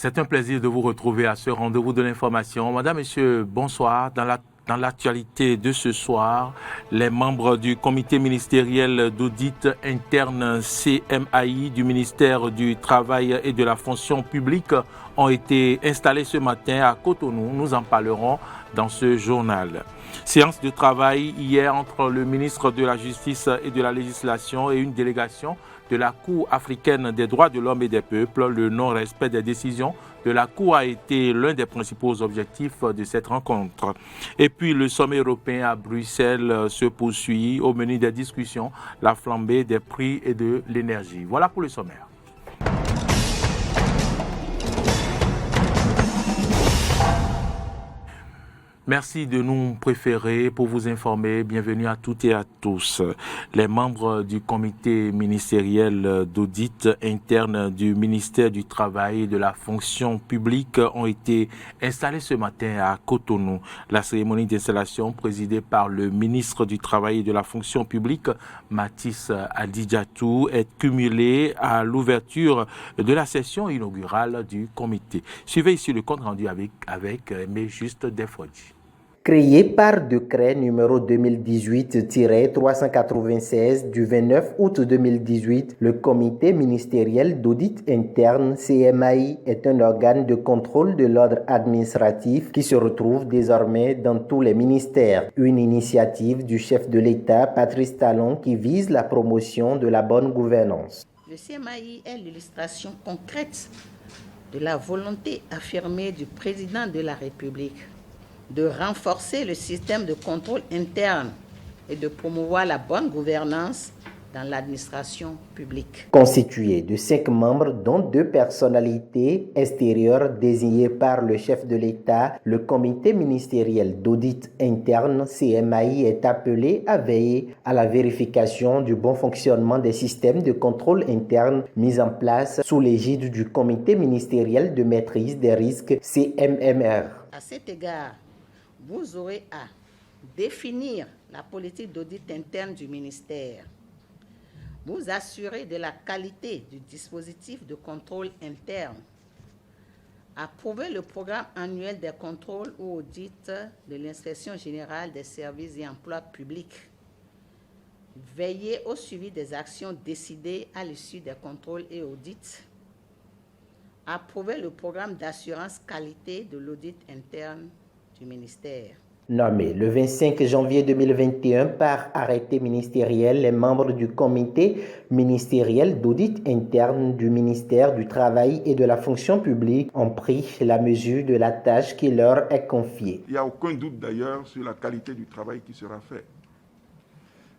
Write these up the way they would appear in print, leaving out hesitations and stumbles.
C'est un plaisir de vous retrouver à ce rendez-vous de l'information. Madame, Monsieur, bonsoir. Dans l'actualité de ce soir, les membres du comité ministériel d'audit interne CMAI du ministère du Travail et de la fonction publique ont été installés ce matin à Cotonou. Nous en parlerons dans ce journal. Séance de travail hier entre le ministre de la Justice et de la Législation et une délégation de la Cour africaine des droits de l'homme et des peuples. Le non-respect des décisions de la Cour a été l'un des principaux objectifs de cette rencontre. Et puis le sommet européen à Bruxelles se poursuit. Au menu des discussions, la flambée des prix et de l'énergie. Voilà pour le sommaire. Merci de nous préférer pour vous informer. Bienvenue à toutes et à tous. Les membres du comité ministériel d'audit interne du ministère du Travail et de la fonction publique ont été installés ce matin à Cotonou. La cérémonie d'installation présidée par le ministre du Travail et de la fonction publique, Mathis Adidjatou, est cumulée à l'ouverture de la session inaugurale du comité. Suivez ici le compte rendu avec Juste Defodji. Créé par décret numéro 2018-396 du 29 août 2018, le comité ministériel d'audit interne CMAI est un organe de contrôle de l'ordre administratif qui se retrouve désormais dans tous les ministères. Une initiative du chef de l'État, Patrice Talon, qui vise la promotion de la bonne gouvernance. Le CMAI est l'illustration concrète de la volonté affirmée du président de la République de renforcer le système de contrôle interne et de promouvoir la bonne gouvernance dans l'administration publique. Constitué de 5 membres, dont 2 personnalités extérieures désignées par le chef de l'État, le comité ministériel d'audit interne CMAI est appelé à veiller à la vérification du bon fonctionnement des systèmes de contrôle interne mis en place sous l'égide du comité ministériel de maîtrise des risques CMMR. À cet égard, vous aurez à définir la politique d'audit interne du ministère, vous assurer de la qualité du dispositif de contrôle interne, approuver le programme annuel des contrôles ou audits de l'Inspection générale des services et emplois publics, veiller au suivi des actions décidées à l'issue des contrôles et audits, approuver le programme d'assurance qualité de l'audit interne du ministère. Nommé le 25 janvier 2021 par arrêté ministériel, les membres du comité ministériel d'audit interne du ministère du Travail et de la fonction publique ont pris la mesure de la tâche qui leur est confiée. Il n'y a aucun doute d'ailleurs sur la qualité du travail qui sera fait.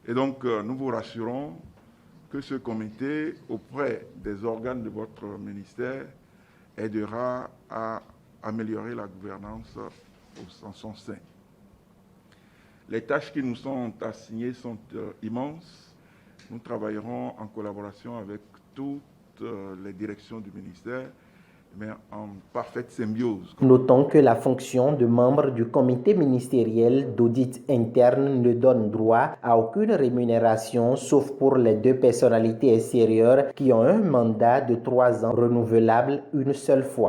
Et donc nous vous rassurons que ce comité, auprès des organes de votre ministère, aidera à améliorer la gouvernance en son sein. Les tâches qui nous sont assignées sont immenses. Nous travaillerons en collaboration avec toutes les directions du ministère, mais en parfaite symbiose. Notons que la fonction de membre du comité ministériel d'audit interne ne donne droit à aucune rémunération, sauf pour les 2 personnalités extérieures qui ont un mandat de 3 ans renouvelable une seule fois.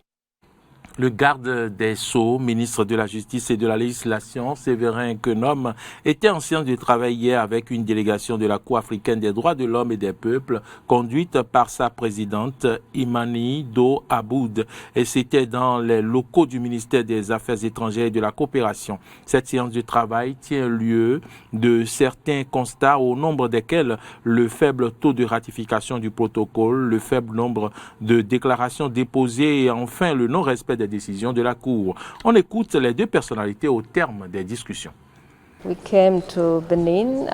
Le garde des Sceaux, ministre de la Justice et de la Législation, Séverin Kenom, était en séance de travail hier avec une délégation de la Cour africaine des droits de l'homme et des peuples, conduite par sa présidente Imani Do Aboud. Et c'était dans les locaux du ministère des Affaires étrangères et de la coopération. Cette séance de travail tient lieu de certains constats, au nombre desquels le faible taux de ratification du protocole, le faible nombre de déclarations déposées et enfin le non-respect des décisions de la Cour. On écoute les 2 personnalités au terme des discussions. We came to Benin,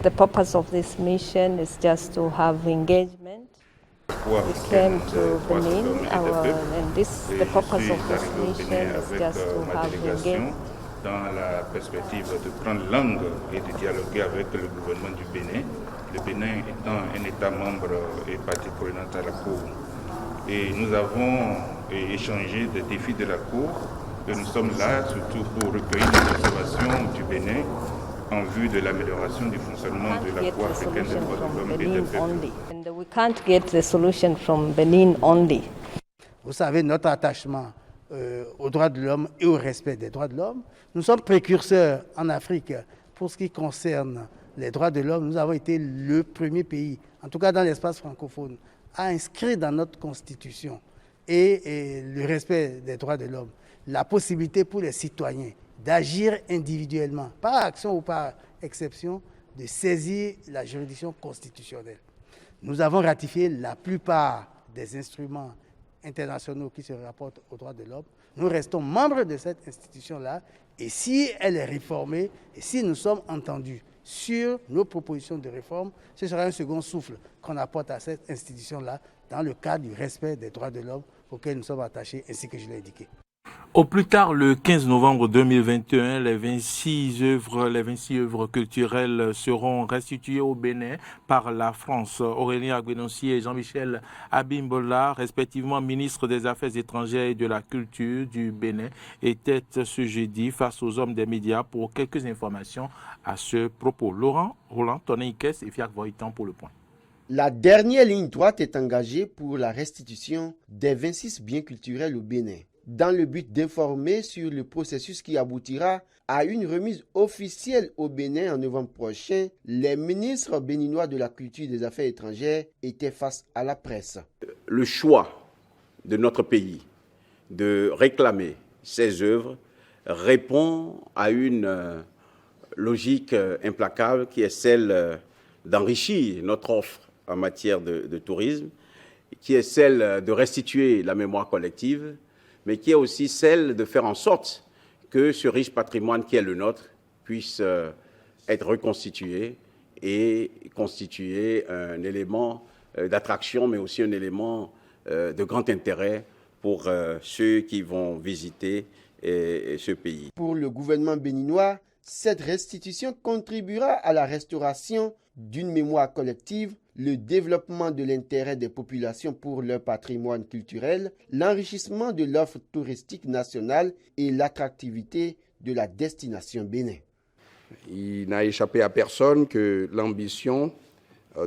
the purpose of this mission is just to have engagement. We came to Benin, the purpose of this mission is just to have engagement. Dans la perspective de prendre langue et de dialoguer avec le gouvernement du Bénin, le Bénin étant un État membre et partie prenante à la Cour. Et nous avons échangé des défis de la Cour. Et nous sommes là surtout pour recueillir les observations du Bénin en vue de l'amélioration du fonctionnement de la Cour africaine des droits de l'homme et des peuples. And we can't get the solution from Benin only. Vous savez, notre attachement aux droits de l'homme et au respect des droits de l'homme. Nous sommes précurseurs en Afrique pour ce qui concerne les droits de l'homme. Nous avons été le premier pays, en tout cas dans l'espace francophone, à inscrire dans notre constitution et le respect des droits de l'homme, la possibilité pour les citoyens d'agir individuellement, par action ou par exception, de saisir la juridiction constitutionnelle. Nous avons ratifié la plupart des instruments internationaux qui se rapportent aux droits de l'homme. Nous restons membres de cette institution-là et si elle est réformée et si nous sommes entendus sur nos propositions de réforme, ce sera un second souffle qu'on apporte à cette institution-là dans le cadre du respect des droits de l'homme auxquels nous sommes attachés, ainsi que je l'ai indiqué. Au plus tard, le 15 novembre 2021, les 26 œuvres culturelles seront restituées au Bénin par la France. Aurélien Agbenonsi et Jean-Michel Abimbola, respectivement ministres des Affaires étrangères et de la Culture du Bénin, étaient ce jeudi face aux hommes des médias pour quelques informations à ce propos. Roland Toneikes et Fiak Voitan pour le point. La dernière ligne droite est engagée pour la restitution des 26 biens culturels au Bénin, dans le but d'informer sur le processus qui aboutira à une remise officielle au Bénin en novembre prochain. Les ministres béninois de la Culture et des Affaires étrangères étaient face à la presse. Le choix de notre pays de réclamer ces œuvres répond à une logique implacable qui est celle d'enrichir notre offre en matière de tourisme, qui est celle de restituer la mémoire collective, mais qui est aussi celle de faire en sorte que ce riche patrimoine qui est le nôtre puisse être reconstitué et constituer un élément d'attraction, mais aussi un élément de grand intérêt pour ceux qui vont visiter ce pays. Pour le gouvernement béninois, cette restitution contribuera à la restauration d'une mémoire collective, le développement de l'intérêt des populations pour leur patrimoine culturel, l'enrichissement de l'offre touristique nationale et l'attractivité de la destination Bénin. Il n'a échappé à personne que l'ambition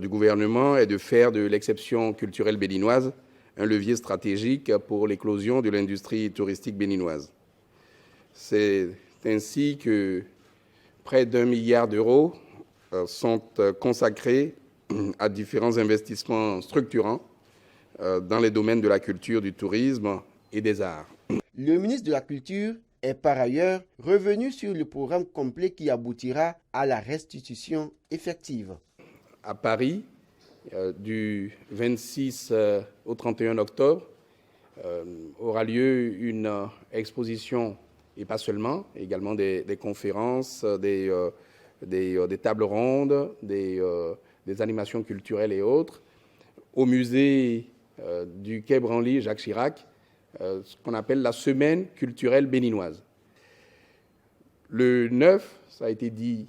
du gouvernement est de faire de l'exception culturelle béninoise un levier stratégique pour l'éclosion de l'industrie touristique béninoise. C'est ainsi que près d'1 milliard d'euros sont consacrés à différents investissements structurants dans les domaines de la culture, du tourisme et des arts. Le ministre de la Culture est par ailleurs revenu sur le programme complet qui aboutira à la restitution effective. À Paris, du 26 au 31 octobre, aura lieu une exposition, et pas seulement, également des conférences, des tables rondes, des animations culturelles et autres, au musée du Quai Branly Jacques Chirac, ce qu'on appelle la semaine culturelle béninoise. Le 9, ça a été dit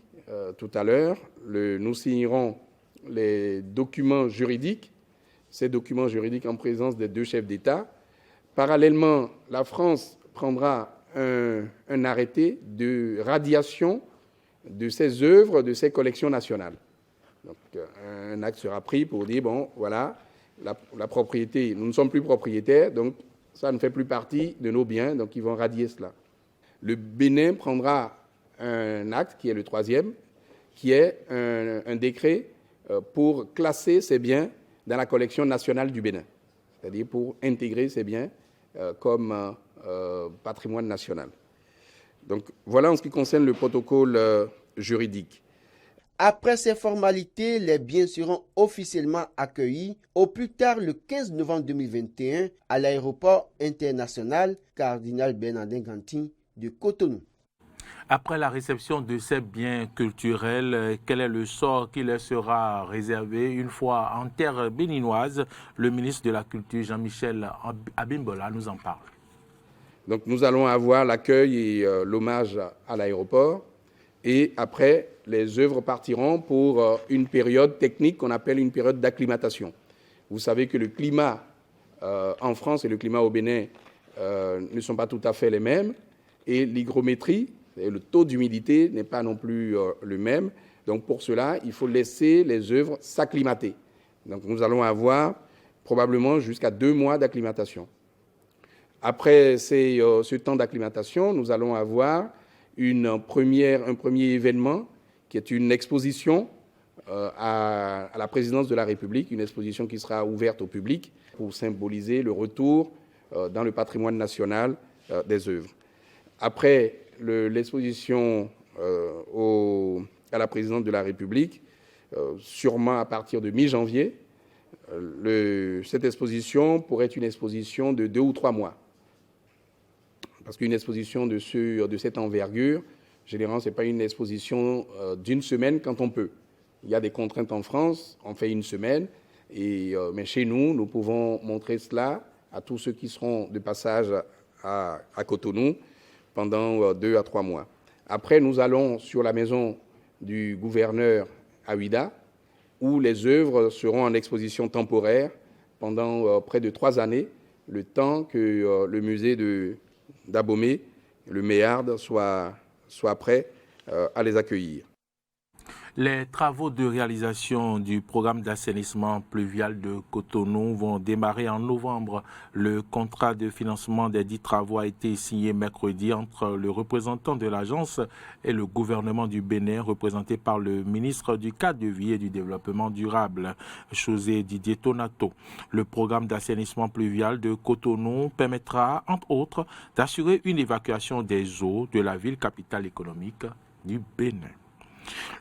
tout à l'heure, nous signerons les documents juridiques, ces documents juridiques en présence des deux chefs d'État. Parallèlement, la France prendra un arrêté de radiation de ces œuvres, de ces collections nationales. Donc, un acte sera pris pour dire, bon, voilà, la propriété, nous ne sommes plus propriétaires, donc ça ne fait plus partie de nos biens, donc ils vont radier cela. Le Bénin prendra un acte, qui est le 3e, qui est un décret pour classer ces biens dans la collection nationale du Bénin, c'est-à-dire pour intégrer ces biens comme patrimoine national. Donc voilà en ce qui concerne le protocole juridique. Après ces formalités, les biens seront officiellement accueillis au plus tard le 15 novembre 2021 à l'aéroport international Cardinal Bernardin Gantin de Cotonou. Après la réception de ces biens culturels, quel est le sort qui leur sera réservé une fois en terre béninoise? Le ministre de la Culture, Jean-Michel Abimbola, nous en parle. Donc nous allons avoir l'accueil et l'hommage à l'aéroport. Et après, les œuvres partiront pour une période technique qu'on appelle une période d'acclimatation. Vous savez que le climat en France et le climat au Bénin ne sont pas tout à fait les mêmes. Et l'hygrométrie, le taux d'humidité n'est pas non plus le même. Donc pour cela, il faut laisser les œuvres s'acclimater. Donc nous allons avoir probablement jusqu'à 2 mois d'acclimatation. Après ce temps d'acclimatation, nous allons avoir un premier événement qui est une exposition à la présidence de la République, une exposition qui sera ouverte au public pour symboliser le retour dans le patrimoine national des œuvres. Après l'exposition à la présidence de la République, sûrement à partir de mi-janvier, cette exposition pourrait être une exposition de 2 ou 3 mois. Parce qu'une exposition de cette envergure, généralement, ce n'est pas une exposition d'une semaine quand on peut. Il y a des contraintes en France, on fait une semaine, mais chez nous, nous pouvons montrer cela à tous ceux qui seront de passage à Cotonou pendant 2 à 3 mois. Après, nous allons sur la maison du gouverneur à Ouidah, où les œuvres seront en exposition temporaire pendant près de 3 années, le temps que le musée d'Abomey, le MEARD, soit prêt à les accueillir. Les travaux de réalisation du programme d'assainissement pluvial de Cotonou vont démarrer en novembre. Le contrat de financement des 10 travaux a été signé mercredi entre le représentant de l'agence et le gouvernement du Bénin, représenté par le ministre du Cadre de vie et du Développement durable, José Didier Tonato. Le programme d'assainissement pluvial de Cotonou permettra, entre autres, d'assurer une évacuation des eaux de la ville capitale économique du Bénin.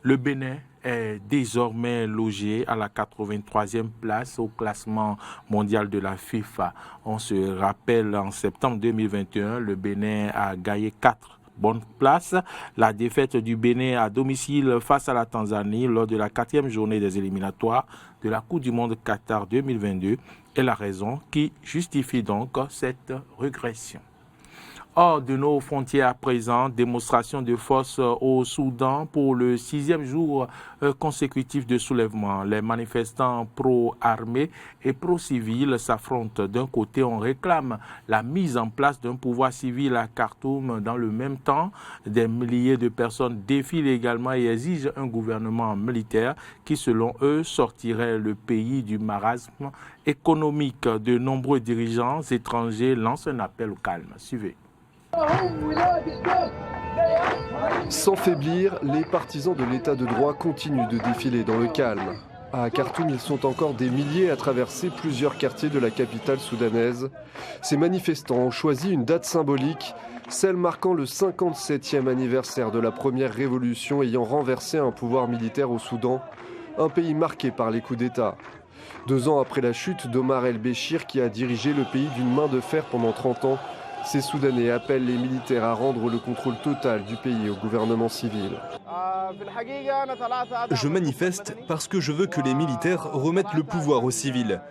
Le Bénin est désormais logé à la 83e place au classement mondial de la FIFA. On se rappelle, en septembre 2021, le Bénin a gagné 4 bonnes places. La défaite du Bénin à domicile face à la Tanzanie lors de la 4e journée des éliminatoires de la Coupe du Monde Qatar 2022 est la raison qui justifie donc cette régression. Hors de nos frontières à présent, démonstration de force au Soudan pour le 6e jour consécutif de soulèvement. Les manifestants pro-armés et pro-civils s'affrontent. D'un côté, on réclame la mise en place d'un pouvoir civil à Khartoum. Dans le même temps, des milliers de personnes défilent également et exigent un gouvernement militaire qui, selon eux, sortirait le pays du marasme économique. De nombreux dirigeants étrangers lancent un appel au calme. Suivez. Sans faiblir, les partisans de l'état de droit continuent de défiler dans le calme. À Khartoum, ils sont encore des milliers à traverser plusieurs quartiers de la capitale soudanaise. Ces manifestants ont choisi une date symbolique, celle marquant le 57e anniversaire de la première révolution ayant renversé un pouvoir militaire au Soudan, un pays marqué par les coups d'État. 2 ans après la chute d'Omar el-Béchir qui a dirigé le pays d'une main de fer pendant 30 ans, ces Soudanais appellent les militaires à rendre le contrôle total du pays au gouvernement civil. Je manifeste parce que je veux que les militaires remettent le pouvoir aux civils.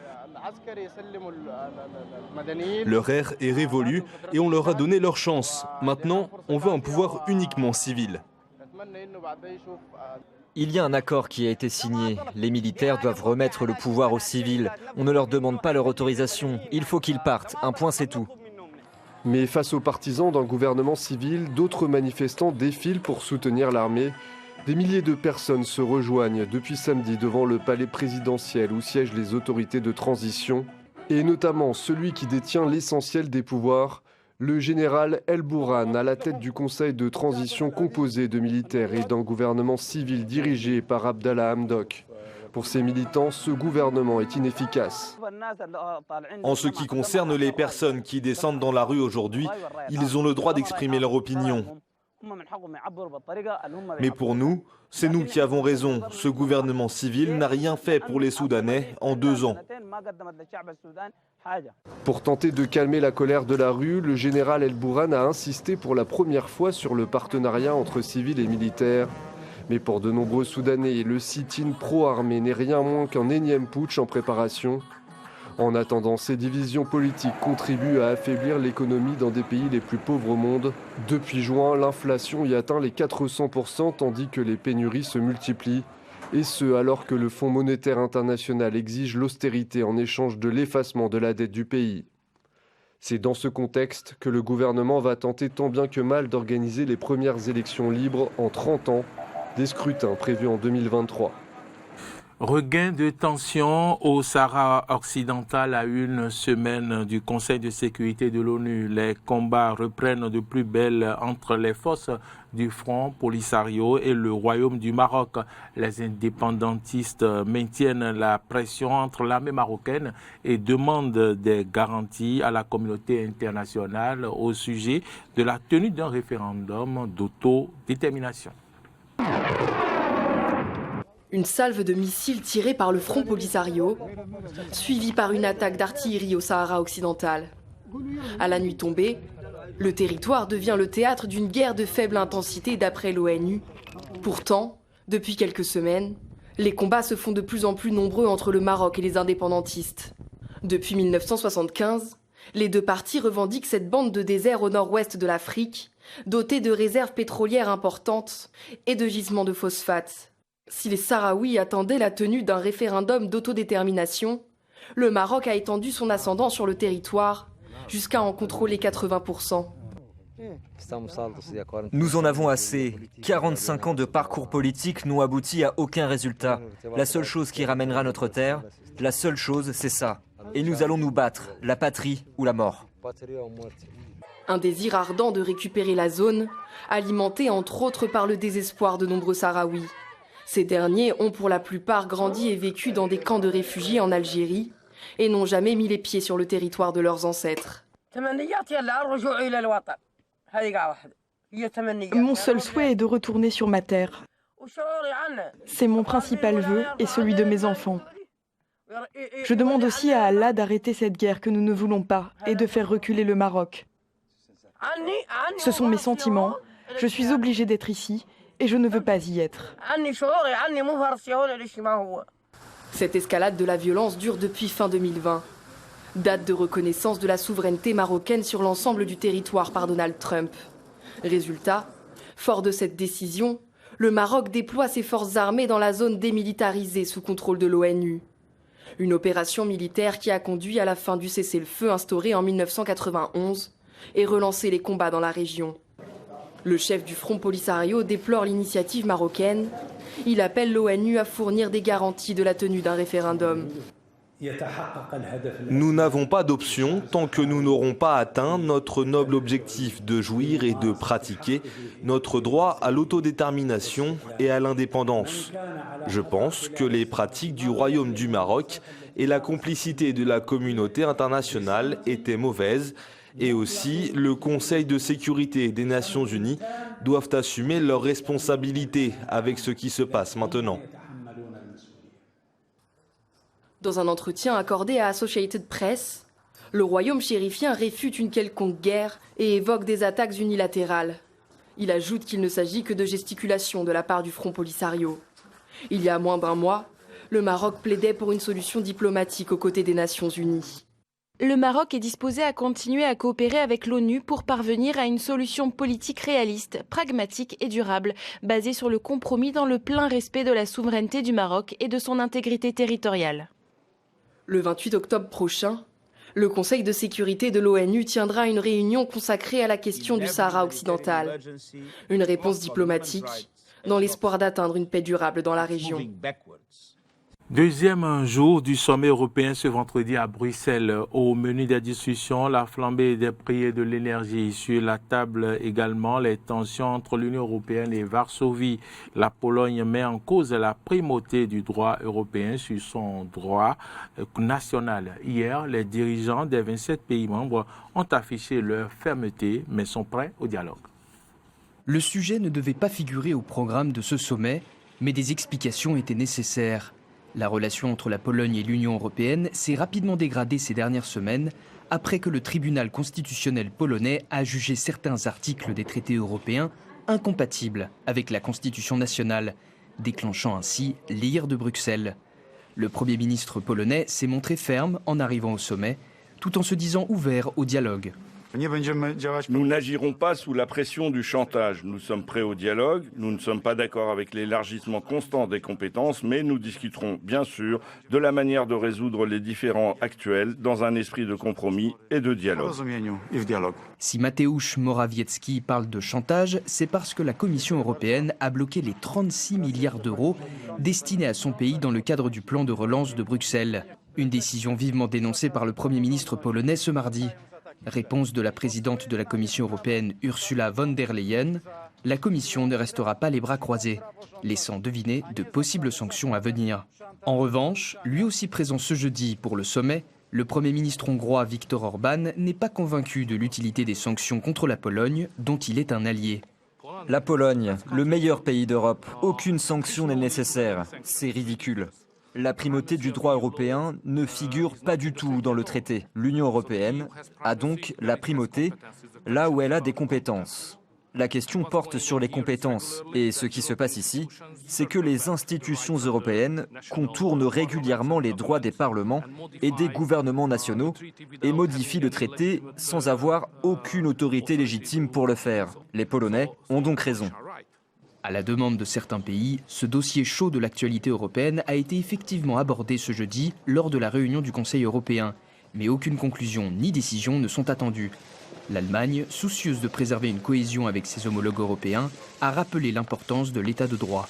Leur ère est révolue et on leur a donné leur chance. Maintenant, on veut un pouvoir uniquement civil. Il y a un accord qui a été signé. Les militaires doivent remettre le pouvoir aux civils. On ne leur demande pas leur autorisation. Il faut qu'ils partent. Un point, c'est tout. Mais face aux partisans d'un gouvernement civil, d'autres manifestants défilent pour soutenir l'armée. Des milliers de personnes se rejoignent depuis samedi devant le palais présidentiel où siègent les autorités de transition, et notamment celui qui détient l'essentiel des pouvoirs, le général El Bourhan, à la tête du conseil de transition composé de militaires et d'un gouvernement civil dirigé par Abdallah Hamdok. Pour ces militants, ce gouvernement est inefficace. En ce qui concerne les personnes qui descendent dans la rue aujourd'hui, ils ont le droit d'exprimer leur opinion. Mais pour nous, c'est nous qui avons raison. Ce gouvernement civil n'a rien fait pour les Soudanais en 2 ans. Pour tenter de calmer la colère de la rue, le général El Bourhan a insisté pour la première fois sur le partenariat entre civils et militaires. Mais pour de nombreux Soudanais, le sit-in pro-armée n'est rien moins qu'un énième putsch en préparation. En attendant, ces divisions politiques contribuent à affaiblir l'économie dans des pays les plus pauvres au monde. Depuis juin, l'inflation y atteint les 400%, tandis que les pénuries se multiplient. Et ce, alors que le Fonds monétaire international exige l'austérité en échange de l'effacement de la dette du pays. C'est dans ce contexte que le gouvernement va tenter tant bien que mal d'organiser les premières élections libres en 30 ans, des scrutins prévus en 2023. Regain de tension au Sahara occidental à une semaine du Conseil de sécurité de l'ONU. Les combats reprennent de plus belle entre les forces du Front Polisario et le Royaume du Maroc. Les indépendantistes maintiennent la pression entre l'armée marocaine et demandent des garanties à la communauté internationale au sujet de la tenue d'un référendum d'autodétermination. Une salve de missiles tirés par le Front Polisario, suivie par une attaque d'artillerie au Sahara occidental. À la nuit tombée, le territoire devient le théâtre d'une guerre de faible intensité d'après l'ONU. Pourtant, depuis quelques semaines, les combats se font de plus en plus nombreux entre le Maroc et les indépendantistes. Depuis 1975, les deux parties revendiquent cette bande de désert au nord-ouest de l'Afrique, dotée de réserves pétrolières importantes et de gisements de phosphate. Si les Sahraouis attendaient la tenue d'un référendum d'autodétermination, le Maroc a étendu son ascendant sur le territoire jusqu'à en contrôler 80%. Nous en avons assez. 45 ans de parcours politique n'ont abouti à aucun résultat. La seule chose qui ramènera notre terre, la seule chose, c'est ça. Et nous allons nous battre, la patrie ou la mort. Un désir ardent de récupérer la zone, alimenté entre autres par le désespoir de nombreux Sahraouis. Ces derniers ont pour la plupart grandi et vécu dans des camps de réfugiés en Algérie et n'ont jamais mis les pieds sur le territoire de leurs ancêtres. Mon seul souhait est de retourner sur ma terre. C'est mon principal vœu et celui de mes enfants. Je demande aussi à Allah d'arrêter cette guerre que nous ne voulons pas et de faire reculer le Maroc. Ce sont mes sentiments. Je suis obligée d'être ici et je ne veux pas y être. Cette escalade de la violence dure depuis fin 2020. Date de reconnaissance de la souveraineté marocaine sur l'ensemble du territoire par Donald Trump. Résultat, fort de cette décision, le Maroc déploie ses forces armées dans la zone démilitarisée sous contrôle de l'ONU. Une opération militaire qui a conduit à la fin du cessez-le-feu instauré en 1991 et relancé les combats dans la région. Le chef du Front Polisario déplore l'initiative marocaine. Il appelle l'ONU à fournir des garanties de la tenue d'un référendum. Nous n'avons pas d'option tant que nous n'aurons pas atteint notre noble objectif de jouir et de pratiquer notre droit à l'autodétermination et à l'indépendance. Je pense que les pratiques du Royaume du Maroc et la complicité de la communauté internationale étaient mauvaises. Et aussi, le Conseil de sécurité des Nations Unies doivent assumer leurs responsabilités avec ce qui se passe maintenant. Dans un entretien accordé à Associated Press, le royaume chérifien réfute une quelconque guerre et évoque des attaques unilatérales. Il ajoute qu'il ne s'agit que de gesticulation de la part du Front Polisario. Il y a moins d'un mois, le Maroc plaidait pour une solution diplomatique aux côtés des Nations Unies. Le Maroc est disposé à continuer à coopérer avec l'ONU pour parvenir à une solution politique réaliste, pragmatique et durable, basée sur le compromis dans le plein respect de la souveraineté du Maroc et de son intégrité territoriale. Le 28 octobre prochain, le Conseil de sécurité de l'ONU tiendra une réunion consacrée à la question du Sahara occidental. Une réponse diplomatique dans l'espoir d'atteindre une paix durable dans la région. Deuxième jour du sommet européen ce vendredi à Bruxelles. Au menu des discussions, la flambée des prix et de l'énergie. Sur la table également, les tensions entre l'Union européenne et Varsovie. La Pologne met en cause la primauté du droit européen sur son droit national. Hier, les dirigeants des 27 pays membres ont affiché leur fermeté, mais sont prêts au dialogue. Le sujet ne devait pas figurer au programme de ce sommet, mais des explications étaient nécessaires. La relation entre la Pologne et l'Union européenne s'est rapidement dégradée ces dernières semaines après que le tribunal constitutionnel polonais a jugé certains articles des traités européens incompatibles avec la constitution nationale, déclenchant ainsi l'ire de Bruxelles. Le Premier ministre polonais s'est montré ferme en arrivant au sommet, tout en se disant ouvert au dialogue. Nous n'agirons pas sous la pression du chantage. Nous sommes prêts au dialogue. Nous ne sommes pas d'accord avec l'élargissement constant des compétences, mais nous discuterons bien sûr de la manière de résoudre les différends actuels dans un esprit de compromis et de dialogue. Si Mateusz Morawiecki parle de chantage, c'est parce que la Commission européenne a bloqué les 36 milliards d'euros destinés à son pays dans le cadre du plan de relance de Bruxelles. Une décision vivement dénoncée par le Premier ministre polonais ce mardi. Réponse de la présidente de la Commission européenne Ursula von der Leyen, la Commission ne restera pas les bras croisés, laissant deviner de possibles sanctions à venir. En revanche, lui aussi présent ce jeudi pour le sommet, le Premier ministre hongrois Viktor Orban n'est pas convaincu de l'utilité des sanctions contre la Pologne, dont il est un allié. La Pologne, le meilleur pays d'Europe, aucune sanction n'est nécessaire. C'est ridicule. La primauté du droit européen ne figure pas du tout dans le traité. L'Union européenne a donc la primauté là où elle a des compétences. La question porte sur les compétences. Et ce qui se passe ici, c'est que les institutions européennes contournent régulièrement les droits des parlements et des gouvernements nationaux et modifient le traité sans avoir aucune autorité légitime pour le faire. Les Polonais ont donc raison. À la demande de certains pays, ce dossier chaud de l'actualité européenne a été effectivement abordé ce jeudi lors de la réunion du Conseil européen. Mais aucune conclusion ni décision ne sont attendues. L'Allemagne, soucieuse de préserver une cohésion avec ses homologues européens, a rappelé l'importance de l'état de droit.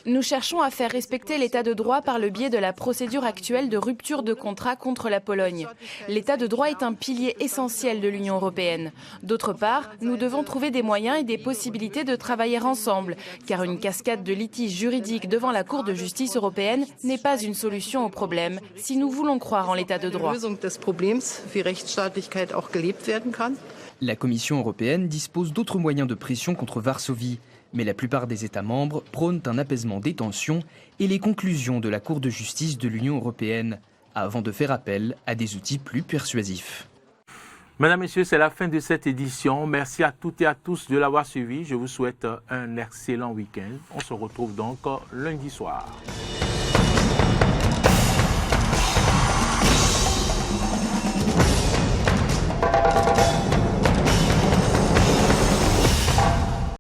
Nous cherchons à faire respecter l'état de droit par le biais de la procédure actuelle de rupture de contrat contre la Pologne. L'état de droit est un pilier essentiel de l'Union européenne. D'autre part, nous devons trouver des moyens et des possibilités de travailler ensemble, car une cascade de litiges juridiques devant la Cour de justice européenne n'est pas une solution au problème si nous voulons croire en l'état de droit. La Commission européenne dispose d'autres moyens de pression contre Varsovie. Mais la plupart des États membres prônent un apaisement des tensions et les conclusions de la Cour de justice de l'Union européenne, avant de faire appel à des outils plus persuasifs. Mesdames, Messieurs, c'est la fin de cette édition. Merci à toutes et à tous de l'avoir suivi. Je vous souhaite un excellent week-end. On se retrouve donc lundi soir.